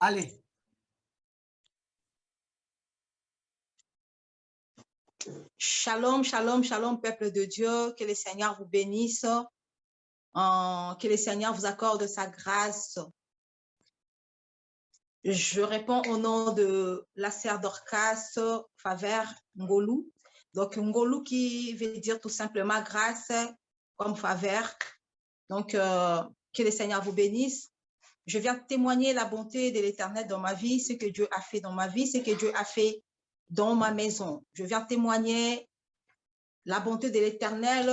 Allez. Shalom, shalom, shalom, peuple de Dieu. Que le Seigneur vous bénisse. Que le Seigneur vous accorde sa grâce. Je réponds au nom de la sœur Dorcas Favre Ngolou. Donc, Ngolou qui veut dire tout simplement grâce comme faveur. Donc, que le Seigneur vous bénisse. Je viens témoigner la bonté de l'Éternel dans ma vie, ce que Dieu a fait dans ma vie, ce que Dieu a fait dans ma maison. Je viens témoigner la bonté de l'Éternel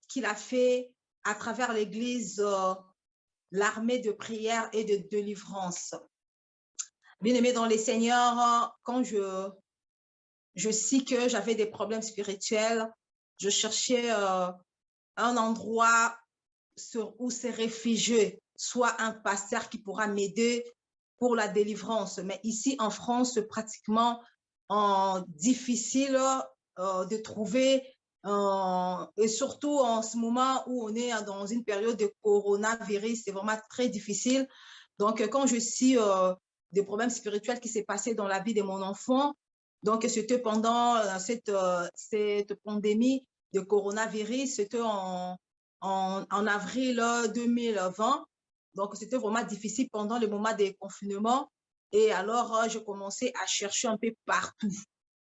qu'il a fait à travers l'Église, l'armée de prière et de délivrance. Bien-aimé dans les Seigneurs, quand je sais que j'avais des problèmes spirituels, je cherchais un endroit où se réfugier, soit un pasteur qui pourra m'aider pour la délivrance. Mais ici en France, pratiquement difficile de trouver, et surtout en ce moment où on est dans une période de coronavirus, c'est vraiment très difficile. Donc, quand je suis des problèmes spirituels qui s'est passé dans la vie de mon enfant, donc c'était pendant cette pandémie de coronavirus, c'était en avril 2020. Donc, c'était vraiment difficile pendant le moment des confinements. Et alors, je commençais à chercher un peu partout.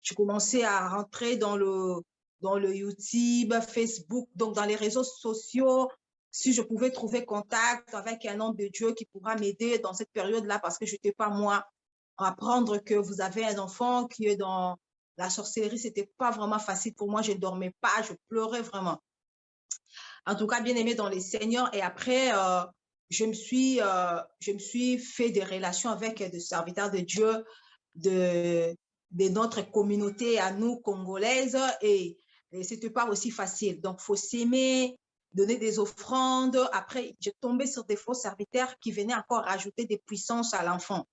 Je commençais à rentrer dans le YouTube, Facebook, donc dans les réseaux sociaux, si je pouvais trouver contact avec un homme de Dieu qui pourra m'aider dans cette période-là, parce que je n'étais pas moi. Apprendre que vous avez un enfant qui est dans la sorcellerie, ce n'était pas vraiment facile pour moi. Je ne dormais pas, je pleurais vraiment. En tout cas, bien aimé dans les seigneurs. Et après, je me suis fait des relations avec des serviteurs de Dieu de notre communauté à nous, congolaises. Et ce n'était pas aussi facile. Donc, il faut s'aimer, donner des offrandes. Après, j'ai tombé sur des faux serviteurs qui venaient encore rajouter des puissances à l'enfant.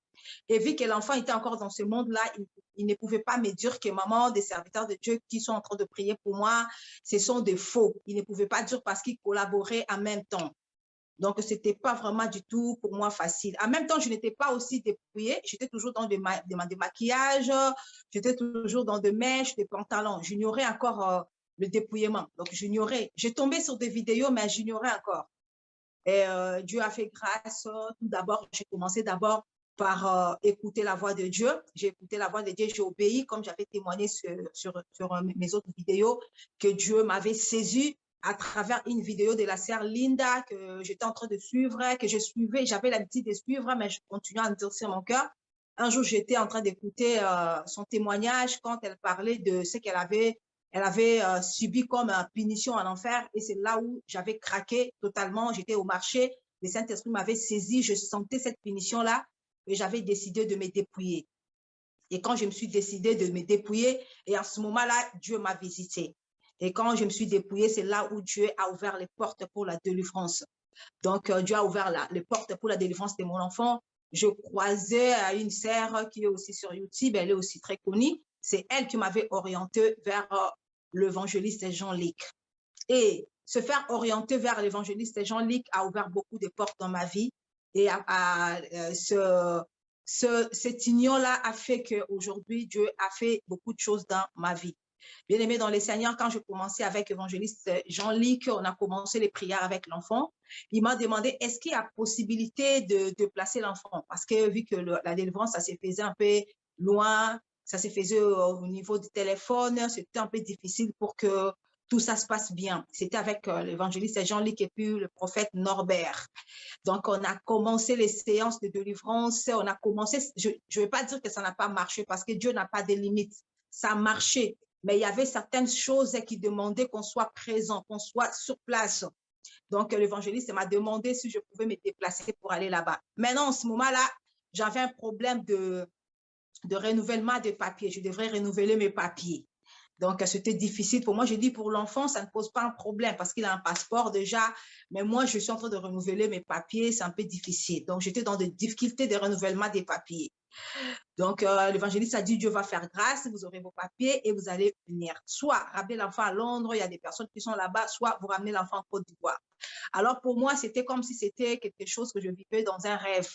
Et vu que l'enfant était encore dans ce monde-là, il ne pouvait pas me dire que maman, des serviteurs de Dieu qui sont en train de prier pour moi, ce sont des faux. Il ne pouvait pas dire parce qu'ils collaboraient en même temps. Donc, ce n'était pas vraiment du tout pour moi facile. En même temps, je n'étais pas aussi dépouillée. J'étais toujours dans des maquillages, j'étais toujours dans des mèches, des pantalons. J'ignorais encore le dépouillement. Donc, j'ignorais. J'ai tombé sur des vidéos, mais j'ignorais encore. Et Dieu a fait grâce. Tout d'abord, j'ai commencé d'abord par écouter la voix de Dieu. J'ai écouté la voix de Dieu, j'ai obéi, comme j'avais témoigné sur mes autres vidéos, que Dieu m'avait saisi à travers une vidéo de la sœur Linda que j'étais en train de suivre, que je suivais, j'avais l'habitude de suivre, mais je continuais à endurcir mon cœur. Un jour, j'étais en train d'écouter son témoignage quand elle parlait de ce qu'elle avait subi comme punition en enfer, et c'est là où j'avais craqué totalement. J'étais au marché, le Saint-Esprit m'avait saisi, je sentais cette punition-là, et j'avais décidé de me dépouiller. Et quand je me suis décidé de me dépouiller, et à ce moment-là, Dieu m'a visité. Et quand je me suis dépouillée, c'est là où Dieu a ouvert les portes pour la délivrance. Donc, Dieu a ouvert les portes pour la délivrance de mon enfant. Je croisais à une sœur qui est aussi sur YouTube, elle est aussi très connue. C'est elle qui m'avait orientée vers l'évangéliste Jean-Luc. Et se faire orienter vers l'évangéliste Jean-Luc a ouvert beaucoup de portes dans ma vie. Et cette union-là a fait qu'aujourd'hui, Dieu a fait beaucoup de choses dans ma vie. Bien aimé dans les Seigneurs, quand je commençais avec l'évangéliste Jean-Luc, on a commencé les prières avec l'enfant. Il m'a demandé, est-ce qu'il y a possibilité de placer l'enfant? Parce que vu que la délivrance, ça se faisait un peu loin, ça se faisait au niveau du téléphone, c'était un peu difficile pour que tout ça se passe bien. C'était avec l'évangéliste Jean-Luc et puis le prophète Norbert. Donc, on a commencé les séances de délivrance. On a commencé, je ne vais pas dire que ça n'a pas marché parce que Dieu n'a pas de limites. Ça a marché, mais il y avait certaines choses qui demandaient qu'on soit présent, qu'on soit sur place. Donc, l'évangéliste m'a demandé si je pouvais me déplacer pour aller là-bas. Maintenant, en ce moment-là, j'avais un problème de renouvellement de papiers. Je devrais renouveler mes papiers. Donc, c'était difficile pour moi. Je dis pour l'enfant, ça ne pose pas un problème parce qu'il a un passeport déjà. Mais moi, je suis en train de renouveler mes papiers. C'est un peu difficile. Donc, j'étais dans des difficultés de renouvellement des papiers. Donc, l'évangéliste a dit, Dieu va faire grâce, vous aurez vos papiers et vous allez venir. Soit ramener l'enfant à Londres, il y a des personnes qui sont là-bas, soit vous ramenez l'enfant en Côte d'Ivoire. Alors, pour moi, c'était comme si c'était quelque chose que je vivais dans un rêve.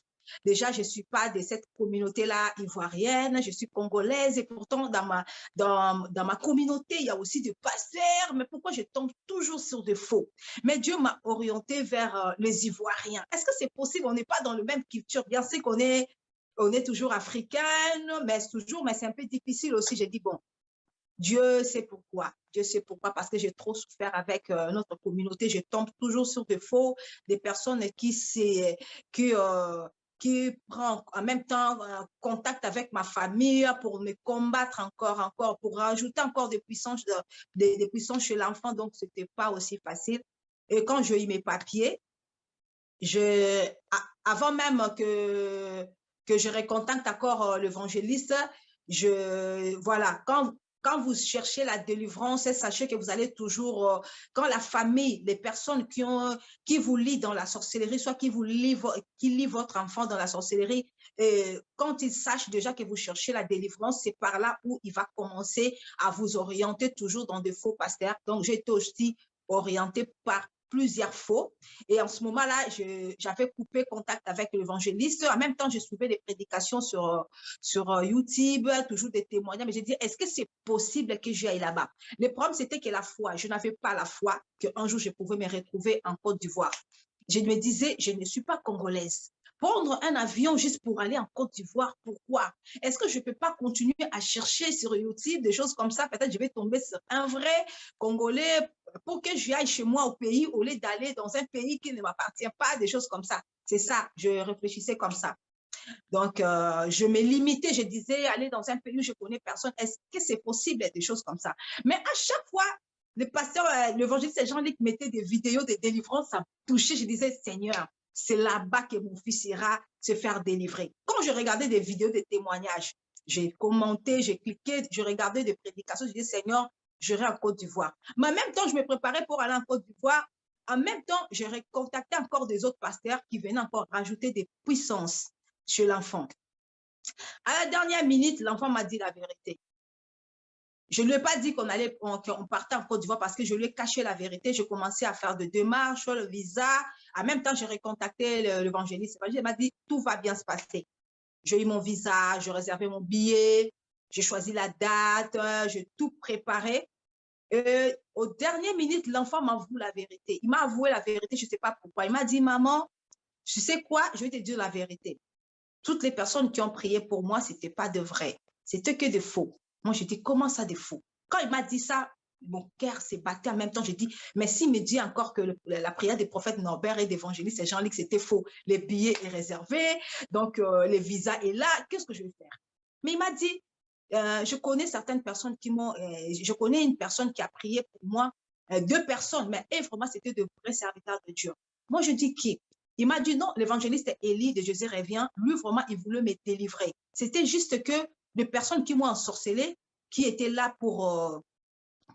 Déjà, je ne suis pas de cette communauté-là ivoirienne, je suis congolaise et pourtant dans ma communauté, il y a aussi des pasteurs, mais pourquoi je tombe toujours sur des faux? Mais Dieu m'a orienté vers les Ivoiriens. Est-ce que c'est possible? On n'est pas dans la même culture. Bien sûr on est toujours africaine, mais c'est un peu difficile aussi. J'ai dit, bon, Dieu sait pourquoi. Dieu sait pourquoi, parce que j'ai trop souffert avec notre communauté. Je tombe toujours sur des faux, des personnes qui, euh, qui prennent en même temps contact avec ma famille pour me combattre encore, pour rajouter encore des puissances chez l'enfant. Donc, ce n'était pas aussi facile. Et quand j'ai eu mes papiers, avant même que je recontacte encore l'évangéliste, voilà, quand vous cherchez la délivrance, sachez que vous allez toujours, quand la famille, les personnes qui vous lient dans la sorcellerie, soit qui lit votre enfant dans la sorcellerie, quand ils sachent déjà que vous cherchez la délivrance, c'est par là où il va commencer à vous orienter toujours dans de faux pasteurs. Donc, j'ai été aussi orientée par plusieurs faux. Et en ce moment-là, j'avais coupé contact avec l'évangéliste. En même temps, je suivais des prédications sur YouTube, toujours des témoignages. Mais j'ai dit, est-ce que c'est possible que j'aille là-bas? Le problème, c'était que la foi, je n'avais pas la foi qu'un jour, je pouvais me retrouver en Côte d'Ivoire. Je me disais, je ne suis pas congolaise. Prendre un avion juste pour aller en Côte d'Ivoire, pourquoi? Est-ce que je ne peux pas continuer à chercher sur YouTube des choses comme ça? Peut-être je vais tomber sur un vrai Congolais pour que je aille chez moi au pays au lieu d'aller dans un pays qui ne m'appartient pas, des choses comme ça. C'est ça, je réfléchissais comme ça. Donc, je me limitais, je disais, aller dans un pays où je connais personne, est-ce que c'est possible, des choses comme ça? Mais à chaque fois, le pasteur, l'évangéliste Jean-Luc mettait des vidéos de délivrance, ça me touchait, je disais, Seigneur, c'est là-bas que mon fils ira se faire délivrer. Quand je regardais des vidéos de témoignages, j'ai commenté, j'ai cliqué, je regardais des prédications, je disais, Seigneur, j'irai en Côte d'Ivoire. Mais en même temps, je me préparais pour aller en Côte d'Ivoire. En même temps, j'ai contacté encore des autres pasteurs qui venaient encore rajouter des puissances chez l'enfant. À la dernière minute, l'enfant m'a dit la vérité. Je ne lui ai pas dit qu'on partait en Côte d'Ivoire parce que je lui ai caché la vérité. Je commençais à faire des démarches, le visa. En même temps, j'ai recontacté l'évangéliste. Il m'a dit, tout va bien se passer. J'ai eu mon visa, j'ai réservé mon billet, j'ai choisi la date, j'ai tout préparé. Au dernier minute, l'enfant m'a avoué la vérité. Il m'a avoué la vérité, je ne sais pas pourquoi. Il m'a dit, maman, tu sais quoi, je vais te dire la vérité. Toutes les personnes qui ont prié pour moi, ce n'était pas de vrai. C'était que de faux. Moi, je dis, comment ça de faux? Quand il m'a dit ça, mon cœur s'est battu en même temps. Je dis, mais s'il me dit encore que la prière des prophètes Norbert et d'évangélistes et Jean-Luc, c'était faux, les billets sont réservés, donc les visas est là, qu'est-ce que je vais faire? Mais il m'a dit, je connais certaines personnes je connais une personne qui a prié pour moi, deux personnes, mais vraiment, c'était de vrais serviteurs de Dieu. Moi, je dis qui? Il m'a dit non, l'évangéliste Élie de Jésus revient, lui vraiment, il voulait me délivrer. C'était juste que les personnes qui m'ont ensorcelé, qui étaient là pour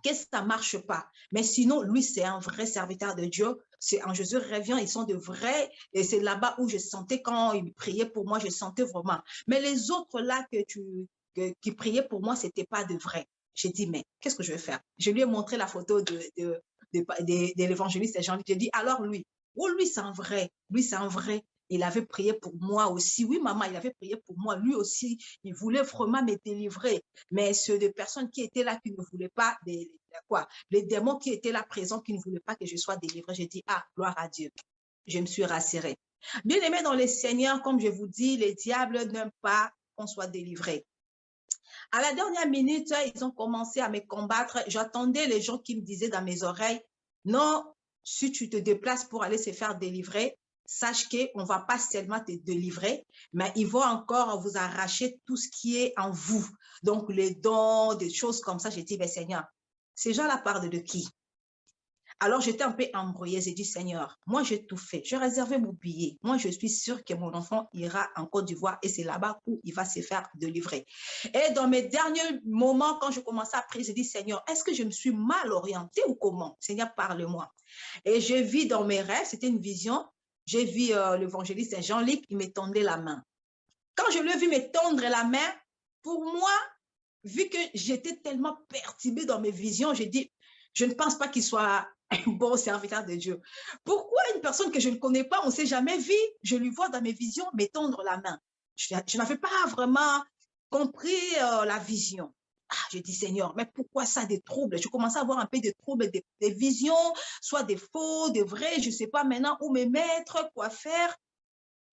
que ça ne marche pas. Mais sinon, lui, c'est un vrai serviteur de Dieu. C'est en Jésus revient, ils sont de vrais. Et c'est là-bas où je sentais, quand il priait pour moi, je sentais vraiment. Mais les autres là qui priaient pour moi, ce n'était pas de vrai. J'ai dit, mais qu'est-ce que je vais faire? Je lui ai montré la photo de l'évangéliste Jean-Luc. J'ai dit, alors lui, oh, lui, c'est un vrai. Lui, c'est un vrai. Il avait prié pour moi aussi. Oui, maman, il avait prié pour moi. Lui aussi, il voulait vraiment me délivrer. Mais ceux de personnes qui étaient là, qui ne voulaient pas, les démons qui étaient là présents, qui ne voulaient pas que je sois délivrée, j'ai dit, ah, gloire à Dieu. Je me suis rassurée. Bien aimé dans les Seigneurs, comme je vous dis, les diables n'aiment pas qu'on soit délivré. À la dernière minute, ils ont commencé à me combattre. J'attendais les gens qui me disaient dans mes oreilles, non, si tu te déplaces pour aller se faire délivrer, sache qu'on ne va pas seulement te délivrer, mais ils vont encore vous arracher tout ce qui est en vous. Donc, les dons, des choses comme ça. J'ai dit, ben, Seigneur, ces gens-là parlent de qui? Alors, j'étais un peu embrouillée. J'ai dit, Seigneur, moi, j'ai tout fait. J'ai réservé mon billet. Moi, je suis sûre que mon enfant ira en Côte d'Ivoire et c'est là-bas où il va se faire délivrer. Et dans mes derniers moments, quand je commençais à prier, j'ai dit, Seigneur, est-ce que je me suis mal orientée ou comment? Seigneur, parle-moi. Et j'ai vu dans mes rêves, c'était une vision, j'ai vu l'évangéliste Jean-Luc, il me tendait la main. Quand je l'ai vu me tendre la main, pour moi, vu que j'étais tellement perturbée dans mes visions, j'ai dit, je ne pense pas qu'il soit un bon serviteur de Dieu. Pourquoi une personne que je ne connais pas, on ne s'est jamais vu, je lui vois dans mes visions m'étendre la main. Je n'avais pas vraiment compris la vision. Ah, je dis, Seigneur, mais pourquoi ça, des troubles? Je commençais à avoir un peu de troubles, des visions, soit des faux, des vrais, je ne sais pas maintenant où me mettre, quoi faire.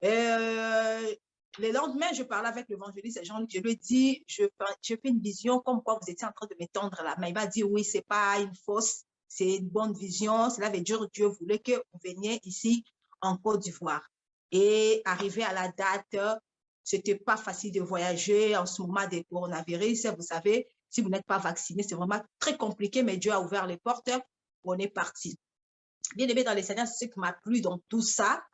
Le lendemain, je parlais avec l'évangéliste Jean-Luc, je lui ai dit, je fais une vision comme quoi vous étiez en train de m'étendre la main. Il m'a dit, oui, ce n'est pas une fausse, c'est une bonne vision. Cela veut dire que Dieu voulait que vous veniez ici en Côte d'Ivoire. Et arrivé à la date, ce n'était pas facile de voyager en ce moment des coronavirus. Vous savez, si vous n'êtes pas vacciné, c'est vraiment très compliqué, mais Dieu a ouvert les portes. On est parti. Bien aimé dans les Seigneurs, c'est ce qui m'a plu dans tout ça.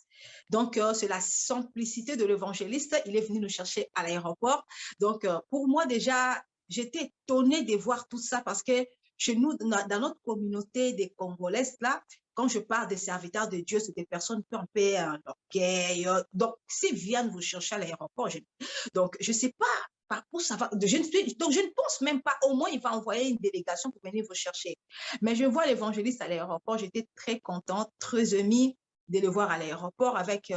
Donc, c'est la simplicité de l'évangéliste. Il est venu nous chercher à l'aéroport. Donc, pour moi, déjà, j'étais étonnée de voir tout ça parce que chez nous, dans notre communauté des Congolaises, là, quand je parle des serviteurs de Dieu, c'est des personnes qui ont un peu un orgueil. Donc, s'ils viennent vous chercher à l'aéroport, donc, je ne sais pas par où ça va. Donc, je ne pense même pas. Au moins, il va envoyer une délégation pour venir vous chercher. Mais je vois l'évangéliste à l'aéroport. J'étais très contente, très émue de le voir à l'aéroport avec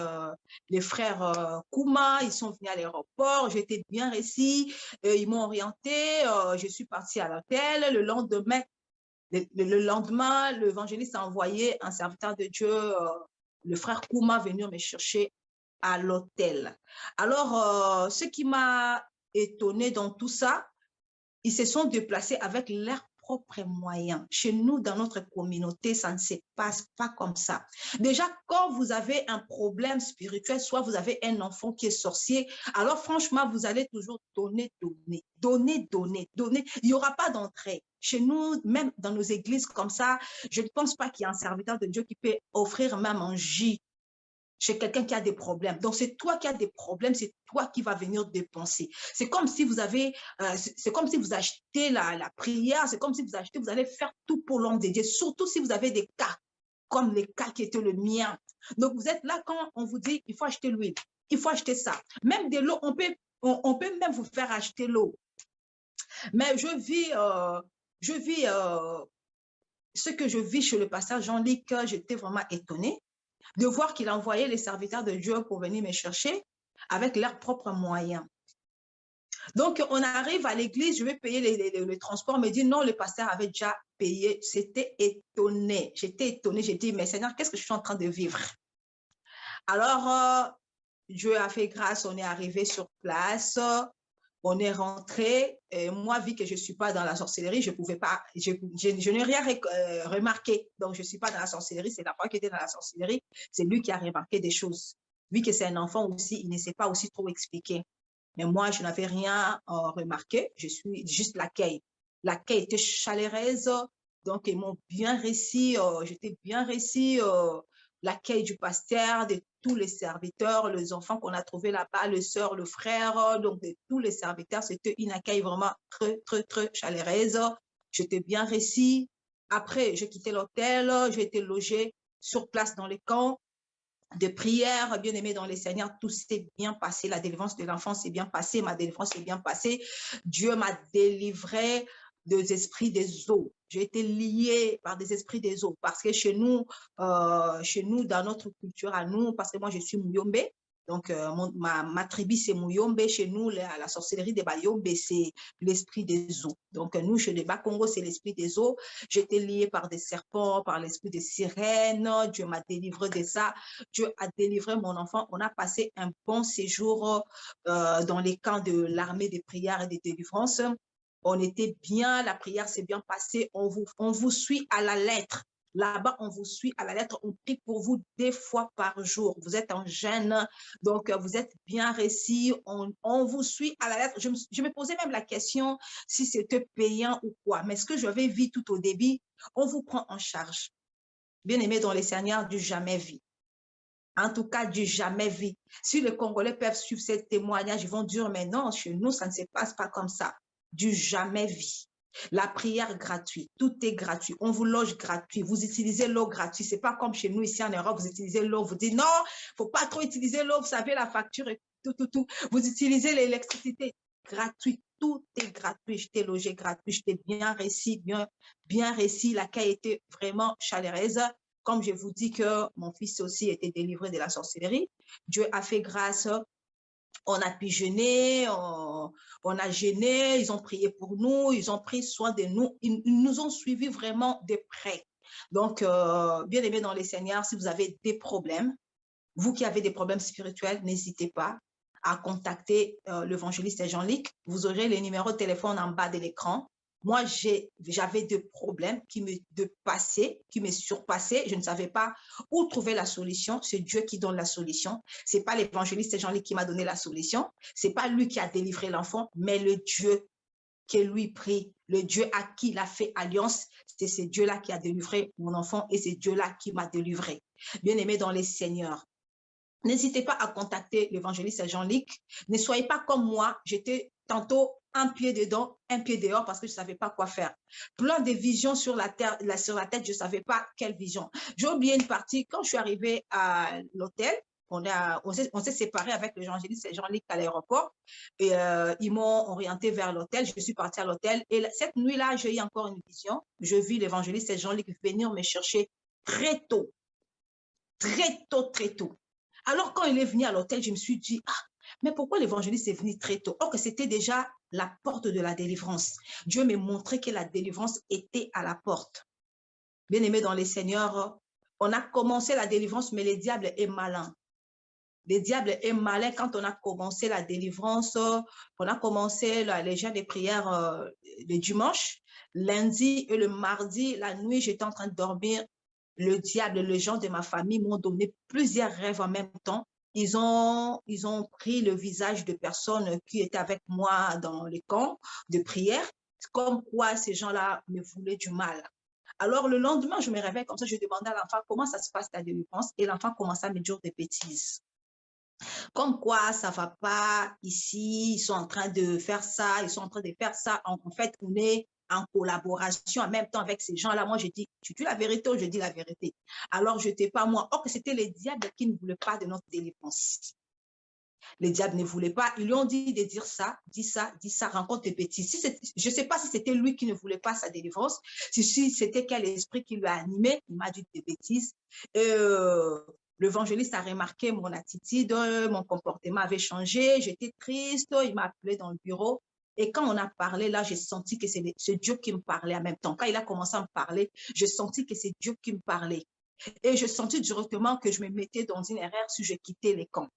les frères Kouma. Ils sont venus à l'aéroport. J'étais bien réussi. Ils m'ont orienté. Je suis partie à l'hôtel. Le lendemain, l'évangéliste a envoyé un serviteur de Dieu, le frère Kouma, venir me chercher à l'hôtel. Alors, ce qui m'a étonnée dans tout ça, ils se sont déplacés avec leurs propres moyens. Chez nous, dans notre communauté, ça ne se passe pas comme ça. Déjà, quand vous avez un problème spirituel, soit vous avez un enfant qui est sorcier, alors franchement, vous allez toujours donner. Il n'y aura pas d'entrée. Chez nous, même dans nos églises comme ça, je ne pense pas qu'il y ait un serviteur de Dieu qui peut offrir même un J chez quelqu'un qui a des problèmes. Donc, c'est toi qui as des problèmes, c'est toi qui vas venir dépenser. C'est comme si vous avez, c'est comme si vous achetez la prière, c'est comme si vous achetez, vous allez faire tout pour l'homme de Dieu, surtout si vous avez des cas, comme les cas qui étaient le mien. Donc, vous êtes là quand on vous dit, il faut acheter l'huile, il faut acheter ça. Même de l'eau, on peut même vous faire acheter l'eau. Mais je vis ce que je vis chez le pasteur Jean-Luc, j'étais vraiment étonnée de voir qu'il envoyait les serviteurs de Dieu pour venir me chercher avec leurs propres moyens. Donc, on arrive à l'église, je vais payer le transport, on me dit non, le pasteur avait déjà payé. J'étais étonnée, j'ai dit, mais Seigneur, qu'est-ce que je suis en train de vivre? Alors, Dieu a fait grâce, on est arrivé sur place, on est rentré. Et moi, vu que je ne suis pas dans la sorcellerie, je pouvais pas, je n'ai rien remarqué. Donc, je ne suis pas dans la sorcellerie, c'est la fois qui était dans la sorcellerie, c'est lui qui a remarqué des choses. Vu que c'est un enfant aussi, il ne sait pas aussi trop expliquer. Mais moi, je n'avais rien remarqué, je suis juste l'accueil. L'accueil était chaleureuse, donc ils m'ont bien réussi, j'étais bien réussi, l'accueil du pasteur, de tous les serviteurs, les enfants qu'on a trouvés là-bas, les sœurs, le frère, donc de tous les serviteurs. C'était une accueil vraiment très, très, très chaleureuse. J'étais bien réussi. Après, j'ai quitté l'hôtel, j'ai été logée sur place dans les camps de prière, bien aimé dans les Seigneurs, tout s'est bien passé. La délivrance de l'enfant s'est bien passée, ma délivrance s'est bien passée. Dieu m'a délivré des esprits des eaux. J'ai été liée par des esprits des eaux parce que chez nous, dans notre culture à nous, parce que moi je suis Muyombe, donc ma tribu c'est Muyombe, chez nous la sorcellerie des Bayombe c'est l'esprit des eaux. Donc nous chez les Bas-Congo c'est l'esprit des eaux. J'ai été liée par des serpents, par l'esprit des sirènes. Dieu m'a délivré de ça. Dieu a délivré mon enfant. On a passé un bon séjour dans les camps de l'armée des prières et des délivrances. On était bien, la prière s'est bien passée. On vous suit à la lettre. Là-bas, on vous suit à la lettre. On prie pour vous 2 fois par jour. Vous êtes en jeûne, donc vous êtes bien réussi. On vous suit à la lettre. Je me posais même la question si c'était payant ou quoi. Mais ce que j'avais vu tout au début, on vous prend en charge. Bien aimé dans les Seigneurs, du jamais vu. En tout cas, du jamais vu. Si les Congolais peuvent suivre ces témoignages, ils vont dire, mais non, chez nous, ça ne se passe pas comme ça. Du jamais vu. La prière gratuite, tout est gratuit. On vous loge gratuit. Vous utilisez l'eau gratuite. Ce n'est pas comme chez nous ici en Europe, vous utilisez l'eau. Vous dites non, il ne faut pas trop utiliser l'eau. Vous savez, la facture et tout. Vous utilisez l'électricité gratuite. tout est gratuit. Je t'ai logé gratuit, je t'ai bien réussi, bien réussi. L'accueil était vraiment chaleureuse. Comme je vous dis que mon fils aussi était délivré de la sorcellerie, Dieu a fait grâce. On a pu jeûner, on a jeûné, ils ont prié pour nous, ils ont pris soin de nous, ils nous ont suivis vraiment de près. Donc, bien aimé dans les Seigneurs, si vous avez des problèmes, vous qui avez des problèmes spirituels, n'hésitez pas à contacter l'évangéliste Jean-Luc. Vous aurez le numéro de téléphone en bas de l'écran. Moi, j'avais des problèmes qui me surpassaient. Je ne savais pas où trouver la solution. C'est Dieu qui donne la solution. C'est pas l'évangéliste Jean-Luc qui m'a donné la solution. C'est pas lui qui a délivré l'enfant, mais le Dieu que lui prie, le Dieu à qui il a fait alliance. C'est ce Dieu-là qui a délivré mon enfant et c'est Dieu-là qui m'a délivré. Bien aimé dans les Seigneurs, n'hésitez pas à contacter l'évangéliste Jean-Luc. Ne soyez pas comme moi. J'étais tantôt un pied dedans, un pied dehors parce que je ne savais pas quoi faire. Plein de visions sur la tête, je ne savais pas quelle vision. J'ai oublié une partie. Quand je suis arrivée à l'hôtel, on s'est séparés avec l'évangéliste Jean-Luc à l'aéroport et ils m'ont orienté vers l'hôtel. Je suis partie à l'hôtel et cette nuit-là, j'ai eu encore une vision. Je vis l'évangéliste Jean-Luc venir me chercher très tôt. Très tôt, très tôt. Alors, quand il est venu à l'hôtel, je me suis dit, ah, mais pourquoi l'évangéliste est venu très tôt? Or que c'était déjà la porte de la délivrance. Dieu m'a montré que la délivrance était à la porte. Bien-aimés dans les Seigneurs, on a commencé la délivrance, mais le diable est malin. Le diable est malin quand on a commencé la délivrance. On a commencé la légère des prières le dimanche, lundi et le mardi, la nuit, j'étais en train de dormir. Le diable, les gens de ma famille m'ont donné plusieurs rêves en même temps. Ils ont pris le visage de personnes qui étaient avec moi dans les camps de prière, comme quoi ces gens-là me voulaient du mal. Alors, le lendemain, je me réveille comme ça, je demandais à l'enfant comment ça se passe ta délivrance et l'enfant commençait à me dire des bêtises. Comme quoi, ça ne va pas ici, ils sont en train de faire ça, ils sont en train de faire ça. En fait, on est en collaboration en même temps avec ces gens-là. Moi, je dis, tu dis la vérité ou je dis la vérité? Alors, je n'étais pas moi. Or, que c'était les diables qui ne voulaient pas de notre délivrance. Les diables ne voulaient pas. Ils lui ont dit de dire ça, dis ça, rencontre des bêtises. Je ne sais pas si c'était lui qui ne voulait pas sa délivrance, si c'était quel esprit qui lui a animé. Il m'a dit des bêtises. L'évangéliste a remarqué mon attitude, mon comportement avait changé, j'étais triste, il m'a appelé dans le bureau. Et quand on a parlé, là, j'ai senti que c'est Dieu qui me parlait en même temps. Quand il a commencé à me parler, j'ai senti que c'est Dieu qui me parlait. Et je sentis directement que je me mettais dans une erreur si je quittais les camps.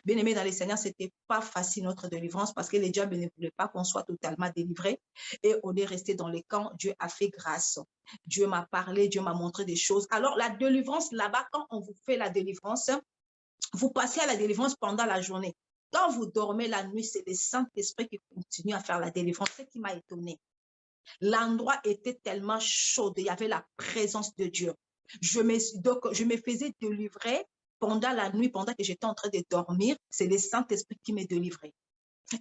Bien aimé dans les Seigneurs, ce n'était pas facile notre délivrance parce que les diables ne voulaient pas qu'on soit totalement délivré. Et on est resté dans les camps. Dieu a fait grâce. Dieu m'a parlé, Dieu m'a montré des choses. Alors, la délivrance, là-bas, quand on vous fait la délivrance, vous passez à la délivrance pendant la journée. Quand vous dormez la nuit, c'est le Saint-Esprit qui continue à faire la délivrance. C'est ce qui m'a étonné. L'endroit était tellement chaud, il y avait la présence de Dieu. Donc, je me faisais délivrer pendant la nuit, pendant que j'étais en train de dormir. C'est le Saint-Esprit qui m'a délivré.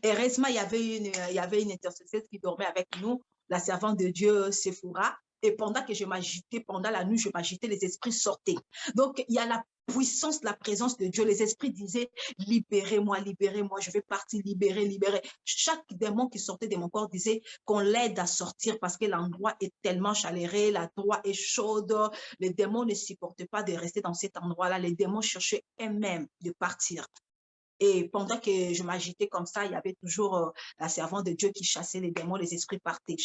Heureusement, il y avait une intercesseuse qui dormait avec nous, la servante de Dieu, Sephora. Et pendant que je m'agitais, pendant la nuit, je m'agitais, les esprits sortaient. Donc, il y a la puissance, la présence de Dieu. Les esprits disaient, libérez-moi, libérez-moi, je vais partir, libérer, libérer. Chaque démon qui sortait de mon corps disait qu'on l'aide à sortir parce que l'endroit est tellement chaleureux, l'endroit est chaude. Les démons ne supportaient pas de rester dans cet endroit-là. Les démons cherchaient eux-mêmes de partir. Et pendant que je m'agitais comme ça, il y avait toujours la servante de Dieu qui chassait les démons, les esprits partaient.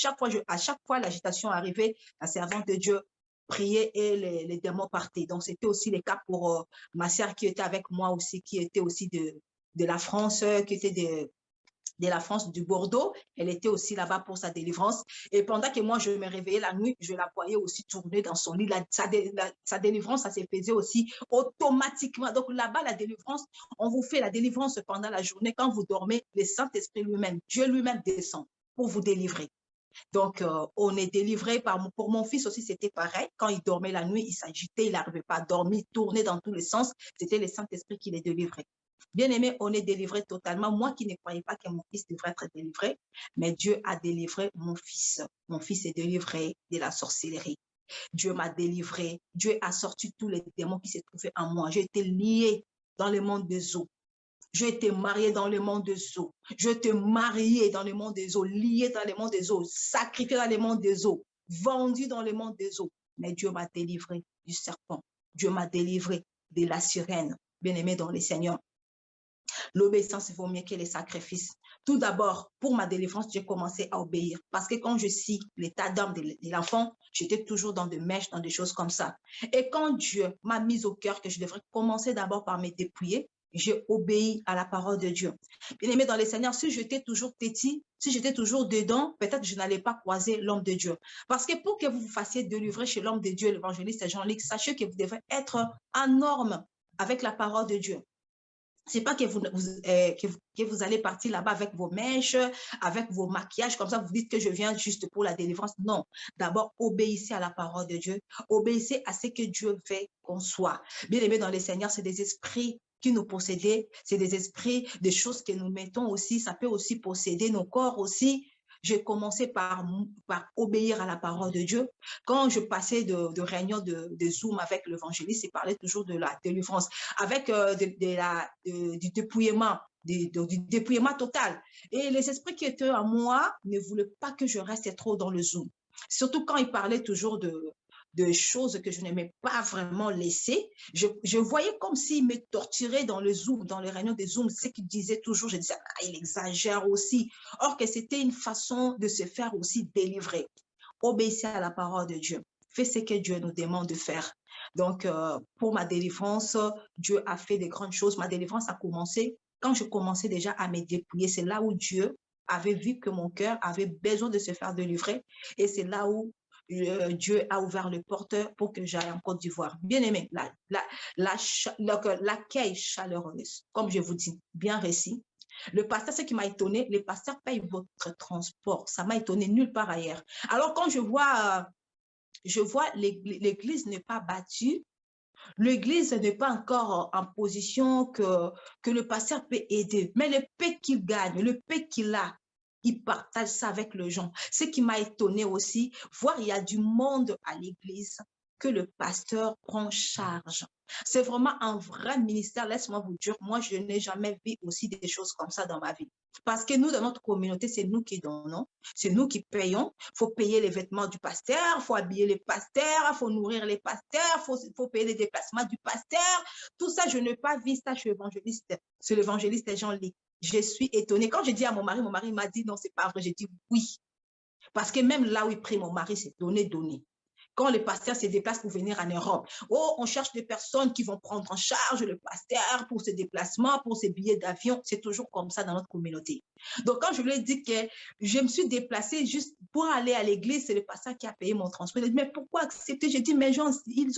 À chaque fois, l'agitation arrivait, la servante de Dieu priait et les démons partaient. Donc, c'était aussi le cas pour ma sœur qui était avec moi aussi, qui était aussi de la France, qui était de la France, du Bordeaux. Elle était aussi là-bas pour sa délivrance. Et pendant que moi, je me réveillais la nuit, je la voyais aussi tourner dans son lit. Sa délivrance, ça se faisait aussi automatiquement. Donc là-bas, la délivrance, on vous fait la délivrance pendant la journée. Quand vous dormez, le Saint-Esprit lui-même, Dieu lui-même descend pour vous délivrer. Donc, on est délivré pour mon fils aussi, c'était pareil. Quand il dormait la nuit, il s'agitait, il n'arrivait pas à dormir, tourner dans tous les sens. C'était le Saint-Esprit qui les délivrait. Bien aimé, on est délivré totalement. Moi qui ne croyais pas que mon fils devrait être délivré, mais Dieu a délivré mon fils. Mon fils est délivré de la sorcellerie. Dieu m'a délivré. Dieu a sorti tous les démons qui se trouvaient en moi. J'ai été lié dans le monde des eaux. Je t'ai marié dans le monde des eaux. Je t'ai marié dans le monde des eaux, lié dans le monde des eaux, sacrifié dans le monde des eaux, vendu dans le monde des eaux. Mais Dieu m'a délivré du serpent. Dieu m'a délivré de la sirène. Bien-aimé dans le Seigneur. L'obéissance vaut mieux que les sacrifices. Tout d'abord, pour ma délivrance, j'ai commencé à obéir. Parce que quand je suis l'état d'âme de l'enfant, j'étais toujours dans des mèches, dans des choses comme ça. Et quand Dieu m'a mis au cœur que je devrais commencer d'abord par me dépouiller, j'ai obéi à la parole de Dieu. Bien-aimé dans les Seigneurs, si j'étais toujours têtu, si j'étais toujours dedans, peut-être je n'allais pas croiser l'homme de Dieu. Parce que pour que vous vous fassiez délivrer chez l'homme de Dieu, l'évangéliste Jean-Luc, sachez que vous devez être en norme avec la parole de Dieu. C'est pas que vous allez partir là-bas avec vos mèches, avec vos maquillages, comme ça vous dites que je viens juste pour la délivrance. Non, d'abord obéissez à la parole de Dieu, obéissez à ce que Dieu veut qu'on soit. Bien aimé dans les Seigneurs, c'est des esprits qui nous possédent, c'est des esprits, des choses que nous mettons aussi, ça peut aussi posséder nos corps aussi. J'ai commencé par obéir à la parole de Dieu. Quand je passais de réunion de Zoom avec l'évangéliste, il parlait toujours de la délivrance, avec du dépouillement, du dépouillement total. Et les esprits qui étaient en moi ne voulaient pas que je reste trop dans le Zoom. Surtout quand il parlait toujours de choses que je n'aimais pas vraiment laisser. Je voyais comme s'il me torturait dans le Zoom, dans les réunions des Zoom, ce qu'il disait toujours, je disais, ah, il exagère aussi. Or que c'était une façon de se faire aussi délivrer. Obéissez à la parole de Dieu. Fais ce que Dieu nous demande de faire. Donc, pour ma délivrance, Dieu a fait des grandes choses. Ma délivrance a commencé quand je commençais déjà à me dépouiller. C'est là où Dieu avait vu que mon cœur avait besoin de se faire délivrer. Et c'est là où Dieu a ouvert le porteur pour que j'aille en Côte d'Ivoire. Bien aimé, l'accueil chaleureuse, comme je vous dis, bien réussi. Le pasteur, ce qui m'a étonné, les pasteurs payent votre transport. Ça m'a étonné nulle part ailleurs. Alors, quand je vois l'église n'est pas battue, l'église n'est pas encore en position que le pasteur peut aider. Mais le peu qu'il gagne, le peu qu'il a, il partage ça avec les gens. Ce qui m'a étonné aussi, voir il y a du monde à l'église que le pasteur prend charge. C'est vraiment un vrai ministère, laisse-moi vous dire, moi je n'ai jamais vu aussi des choses comme ça dans ma vie. Parce que nous, dans notre communauté, c'est nous qui donnons, c'est nous qui payons. Il faut payer les vêtements du pasteur, il faut habiller les pasteurs, il faut nourrir les pasteurs, il faut payer les déplacements du pasteur. Tout ça, je n'ai pas vu ça chez l'évangéliste. C'est l'évangéliste Jean-Luc. Je suis étonnée. Quand j'ai dit à mon mari m'a dit non, c'est pas vrai. J'ai dit oui. Parce que même là où il prie, mon mari, c'est donné. Quand les pasteurs se déplacent pour venir en Europe, oh, on cherche des personnes qui vont prendre en charge le pasteur pour ses déplacements, pour ses billets d'avion. C'est toujours comme ça dans notre communauté. Donc, quand je lui ai dit que je me suis déplacée juste pour aller à l'église, c'est le pasteur qui a payé mon transport. Il a dit, mais pourquoi accepter? J'ai dit, mais ils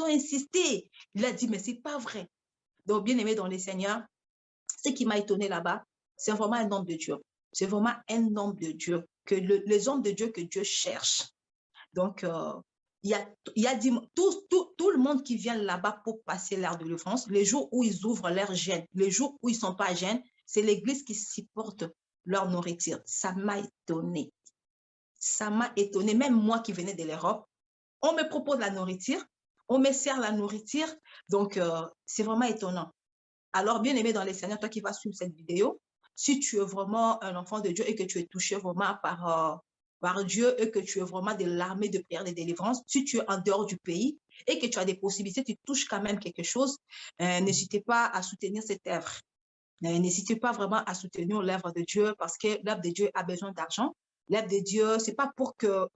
ont insisté. Il a dit, mais c'est pas vrai. Donc, bien aimé dans les Seigneurs, ce qui m'a étonné là-bas, c'est vraiment un homme de Dieu. C'est vraiment un homme de Dieu, les hommes de Dieu que Dieu cherche. Donc, il y a tout le monde qui vient là-bas pour passer l'heure de délivrance. Les jours où ils ouvrent leur jeûne, les jours où ils ne sont pas jeunes, c'est l'église qui supporte leur nourriture. Ça m'a étonné. Ça m'a étonné. Même moi qui venais de l'Europe, on me propose la nourriture, on me sert la nourriture. Donc, c'est vraiment étonnant. Alors, bien aimé dans les Seigneurs, toi qui vas suivre cette vidéo, si tu es vraiment un enfant de Dieu et que tu es touché vraiment par Dieu et que tu es vraiment de l'armée de prière de délivrance, si tu es en dehors du pays et que tu as des possibilités, tu touches quand même quelque chose, n'hésitez pas à soutenir cette œuvre. N'hésitez pas vraiment à soutenir l'œuvre de Dieu parce que l'œuvre de Dieu a besoin d'argent. L'œuvre de Dieu, c'est pas pour que,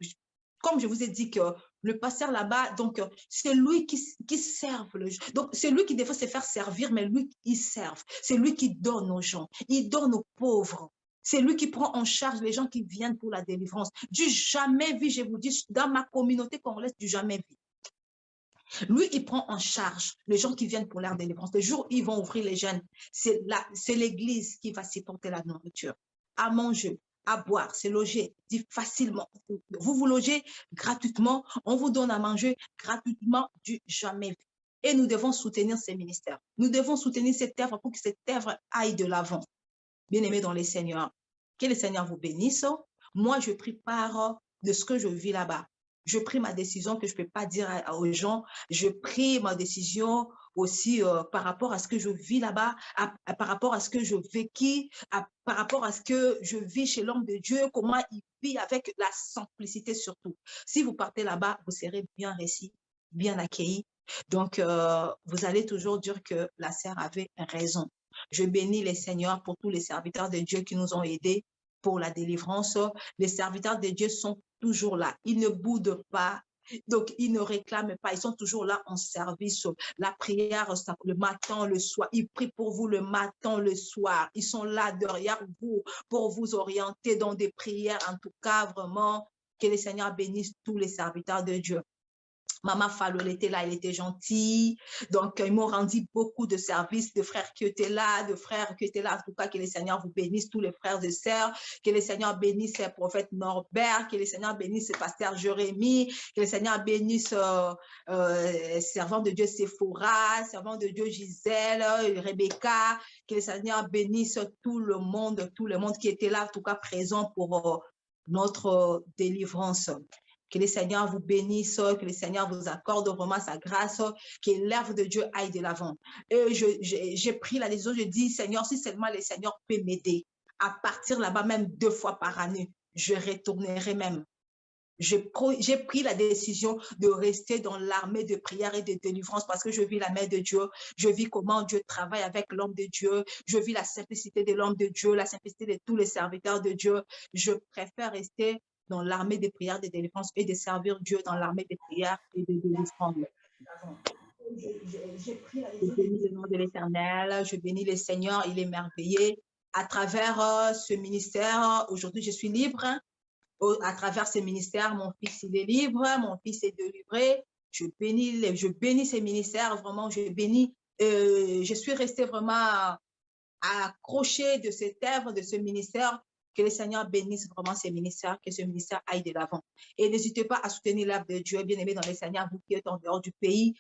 comme je vous ai dit que le pasteur là-bas, donc c'est lui qui serve. Donc c'est lui qui devrait se faire servir, mais lui, il serve. C'est lui qui donne aux gens. Il donne aux pauvres. C'est lui qui prend en charge les gens qui viennent pour la délivrance. Du jamais vu, je vous dis, dans ma communauté congolaise, du jamais vu. Lui, il prend en charge les gens qui viennent pour leur délivrance. Le jour où ils vont ouvrir les jeunes, c'est l'église qui va supporter la nourriture. À manger, à boire, c'est loger, dit facilement. Vous vous logez gratuitement, on vous donne à manger gratuitement du jamais vu. Et nous devons soutenir ces ministères. Nous devons soutenir cette œuvre pour que cette œuvre aille de l'avant. Bien-aimés dans les Seigneurs, que le Seigneur vous bénisse. Moi, je prie par de ce que je vis là-bas. je pris ma décision que je ne peux pas dire aux gens. Je pris ma décision aussi par rapport à ce que je vis là-bas, par rapport à ce que je véquis, par rapport à ce que je vis chez l'homme de Dieu, comment il vit avec la simplicité surtout. Si vous partez là-bas, vous serez bien reçus, bien accueillis. Donc, vous allez toujours dire que la sœur avait raison. Je bénis les Seigneurs pour tous les serviteurs de Dieu qui nous ont aidés pour la délivrance. Les serviteurs de Dieu sont toujours là. Ils ne boudent pas. Donc, ils ne réclament pas. Ils sont toujours là en service. La prière, le matin, le soir. Ils prient pour vous le matin, le soir. Ils sont là derrière vous pour vous orienter dans des prières. En tout cas, vraiment, que le Seigneur bénisse tous les serviteurs de Dieu. Maman Fallo, elle était là, elle était gentille. Donc, ils m'ont rendu beaucoup de services, de frères qui étaient là, de frères qui étaient là. En tout cas, que le Seigneur vous bénisse, tous les frères et sœurs. Que le Seigneur bénisse le prophète Norbert. Que le Seigneur bénisse le pasteur Jérémie. Que le Seigneur bénisse servant de Dieu Sephora, servant de Dieu Gisèle, Rebecca. Que le Seigneur bénisse tout le monde qui était là, en tout cas présent pour notre délivrance. Que le Seigneur vous bénisse, que le Seigneur vous accorde vraiment sa grâce, que l'œuvre de Dieu aille de l'avant. Et j'ai pris la décision, je dis, Seigneur, si seulement le Seigneur peut m'aider à partir là-bas même 2 fois par année, je retournerai même. J'ai pris la décision de rester dans l'armée de prière et de délivrance parce que je vis la main de Dieu. Je vis comment Dieu travaille avec l'homme de Dieu. Je vis la simplicité de l'homme de Dieu, la simplicité de tous les serviteurs de Dieu. Je préfère rester dans l'armée de prière, de délivrance et de servir Dieu dans l'armée de prière et de délivrance. J'ai pris la décision. Je bénis le nom de l'Éternel. Je bénis le Seigneur. Il est merveilleux. À travers ce ministère, aujourd'hui, je suis libre. À travers ce ministère, mon fils, il est libre, mon fils est délivré. Je bénis ces ministères, vraiment, je suis restée vraiment accrochée de cette œuvre, de ce ministère. Que le Seigneur bénisse vraiment ces ministères, que ce ministère aille de l'avant. Et n'hésitez pas à soutenir l'œuvre de Dieu, bien aimé dans le Seigneur, vous qui êtes en dehors du pays,